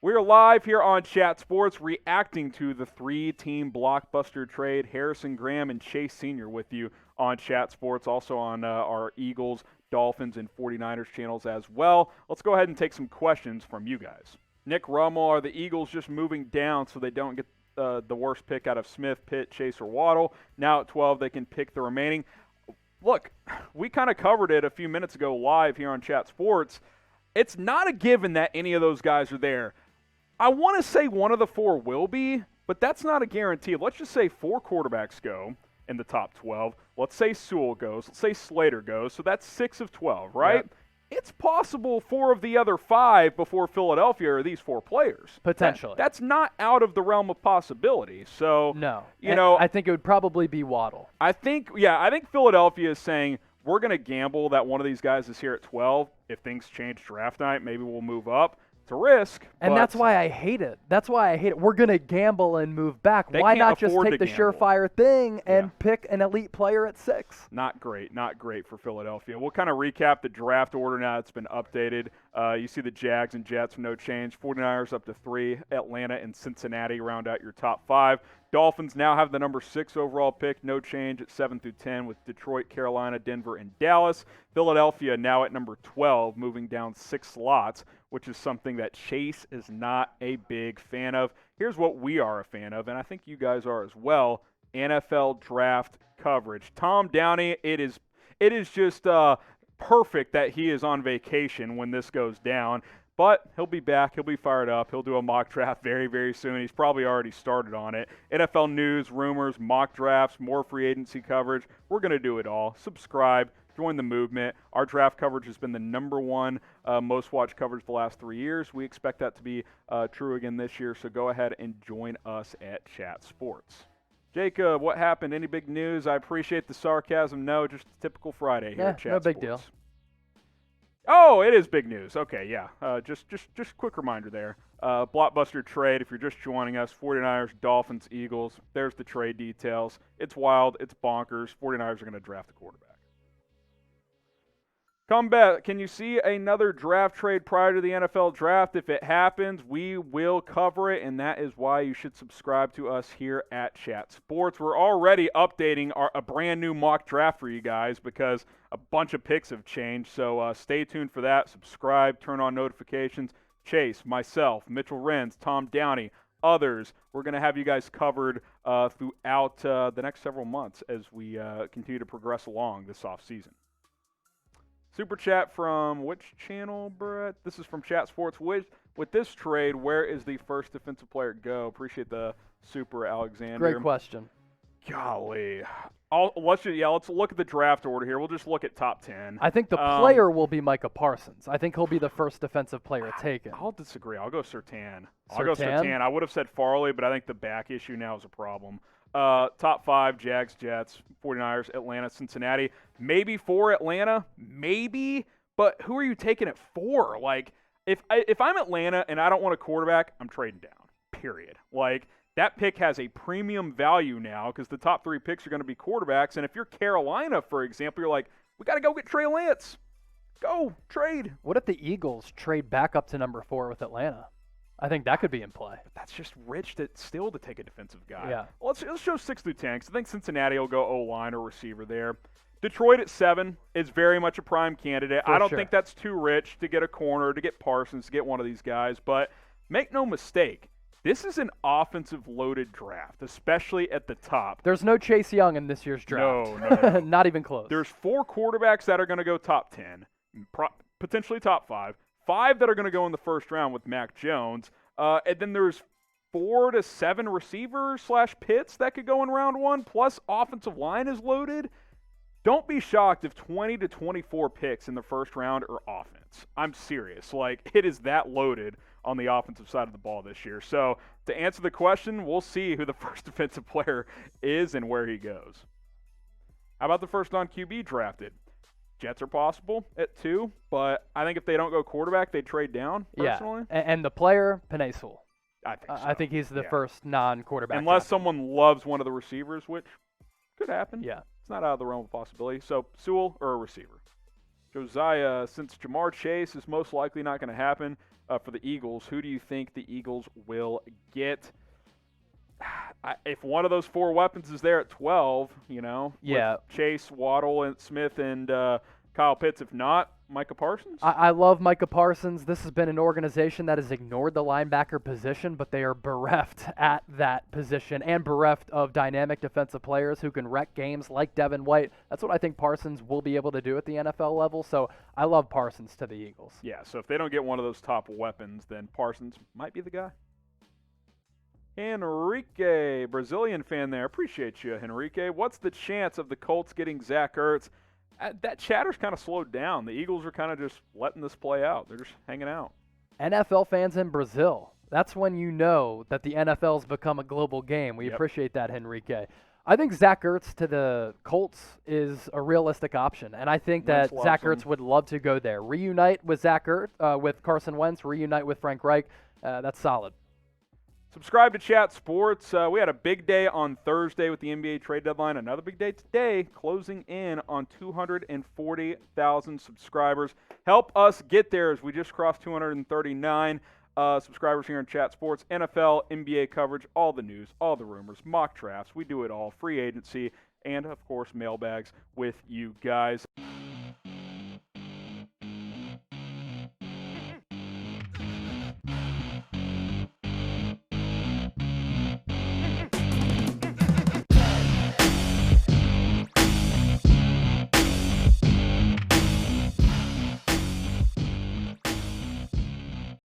We're live here on Chat Sports reacting to the three-team blockbuster trade. Harrison Graham and Chase Sr. with you on Chat Sports, also on our Eagles, Dolphins, and 49ers channels as well. Let's go ahead and take some questions from you guys. Nick Rummel, are the Eagles just moving down so they don't get the worst pick out of Smith, Pitt, Chase, or Waddle? Now at 12, they can pick the remaining. Look, we kind of covered it a few minutes ago live here on Chat Sports. It's not a given that any of those guys are there. I want to say one of the four will be, but that's not a guarantee. Let's just say 4 quarterbacks go in the top 12. Let's say Sewell goes. Let's say Slater goes. So that's 6 of 12, right? Yep. It's possible 4 of the other 5 before Philadelphia are these 4 players. Potentially. That's not out of the realm of possibility. So, No. I think it would probably be Waddle. I think Philadelphia is saying, we're going to gamble that one of these guys is here at 12. If things change draft night, maybe we'll move up. It's a risk. And that's why I hate it. We're going to gamble and move back. Why not just take the surefire thing and pick an elite player at 6? Not great for Philadelphia. We'll kind of recap the draft order now. It's been updated. You see the Jags and Jets, no change. 49ers up to 3. Atlanta and Cincinnati round out your top 5. Dolphins now have the number 6 overall pick, no change at 7 through 10 with Detroit, Carolina, Denver, and Dallas. Philadelphia now at number 12, moving down 6 slots, which is something that Chase is not a big fan of. Here's what we are a fan of, and I think you guys are as well, NFL draft coverage. Tom Downey, it is just perfect that he is on vacation when this goes down. But he'll be back. He'll be fired up. He'll do a mock draft very, very soon. He's probably already started on it. NFL news, rumors, mock drafts, more free agency coverage. We're going to do it all. Subscribe. Join the movement. Our draft coverage has been the number 1 most watched coverage the last 3 years. We expect that to be true again this year. So go ahead and join us at Chat Sports. Jacob, what happened? Any big news? I appreciate the sarcasm. No, just a typical Friday here at Chat Sports. No big deal. Oh, it is big news. Okay, yeah. Just quick reminder there. Blockbuster trade, if you're just joining us, 49ers, Dolphins, Eagles. There's the trade details. It's wild. It's bonkers. 49ers are going to draft a quarterback. Comeback, can you see another draft trade prior to the NFL draft? If it happens, we will cover it, and that is why you should subscribe to us here at Chat Sports. We're already updating a brand new mock draft for you guys because a bunch of picks have changed, so stay tuned for that. Subscribe, turn on notifications. Chase, myself, Mitchell Renz, Tom Downey, others, we're going to have you guys covered throughout the next several months as we continue to progress along this offseason. Super chat from which channel, Brett? This is from Chat Sports. With this trade, where is the first defensive player go? Appreciate the super, Alexander. Great question. Golly. Let's look at the draft order here. We'll just look at top 10. I think the player will be Micah Parsons. I think he'll be the first defensive player taken. I'll disagree. I'll go Surtain. Surtain? I would have said Farley, but I think the back issue now is a problem. Top 5, Jags, Jets, 49ers, Atlanta, Cincinnati. Maybe 4 Atlanta, maybe, but who are you taking at 4? Like, if I'm Atlanta and I don't want a quarterback, I'm trading down, period. Like, that pick has a premium value now because the top 3 picks are going to be quarterbacks, and if you're Carolina, for example, you're like, we got to go get Trey Lance. Go, trade. What if the Eagles trade back up to number 4 with Atlanta? I think that could be in play. But that's just rich to take a defensive guy. Yeah. Well, let's show 6 through 10 because I think Cincinnati will go O-line or receiver there. Detroit at 7 is very much a prime candidate. I don't think that's too rich to get a corner, to get Parsons, to get one of these guys. But make no mistake, this is an offensive-loaded draft, especially at the top. There's no Chase Young in this year's draft. No. Not even close. There's 4 quarterbacks that are going to go top 10, potentially top 5. 5 that are going to go in the first round with Mac Jones. And then there's 4 to 7 receivers / pits that could go in round 1, plus offensive line is loaded. Don't be shocked if 20 to 24 picks in the first round are offense. I'm serious. Like, it is that loaded on the offensive side of the ball this year. So, to answer the question, we'll see who the first defensive player is and where he goes. How about the first non-QB drafted? Jets are possible at 2, but I think if they don't go quarterback, they trade down, personally. Yeah, and the player, Penei Sewell. I think so. I think he's the first non-quarterback. Unless someone loves one of the receivers, which could happen. Yeah. It's not out of the realm of possibility. So, Sewell or a receiver? Josiah, since Jamar Chase is most likely not going to happen for the Eagles, who do you think the Eagles will get? If one of those 4 weapons is there at 12, with Chase, Waddle, and Smith, and Kyle Pitts. If not, Micah Parsons? I love Micah Parsons. This has been an organization that has ignored the linebacker position, but they are bereft at that position and bereft of dynamic defensive players who can wreck games like Devin White. That's what I think Parsons will be able to do at the NFL level, so I love Parsons to the Eagles. Yeah, so if they don't get one of those top weapons, then Parsons might be the guy. Henrique, Brazilian fan there. Appreciate you, Henrique. What's the chance of the Colts getting Zach Ertz? That chatter's kind of slowed down. The Eagles are kind of just letting this play out. They're just hanging out. NFL fans in Brazil. That's when you know that the NFL's become a global game. We appreciate that, Henrique. I think Zach Ertz to the Colts is a realistic option, and I think that Zach Ertz would love to go there. Reunite with Zach Ertz, with Carson Wentz, reunite with Frank Reich. That's solid. Subscribe to Chat Sports. We had a big day on Thursday with the NBA trade deadline. Another big day today, closing in on 240,000 subscribers. Help us get there as we just crossed 239 subscribers here in Chat Sports. NFL, NBA coverage, all the news, all the rumors, mock drafts. We do it all. Free agency, and, of course, mailbags with you guys.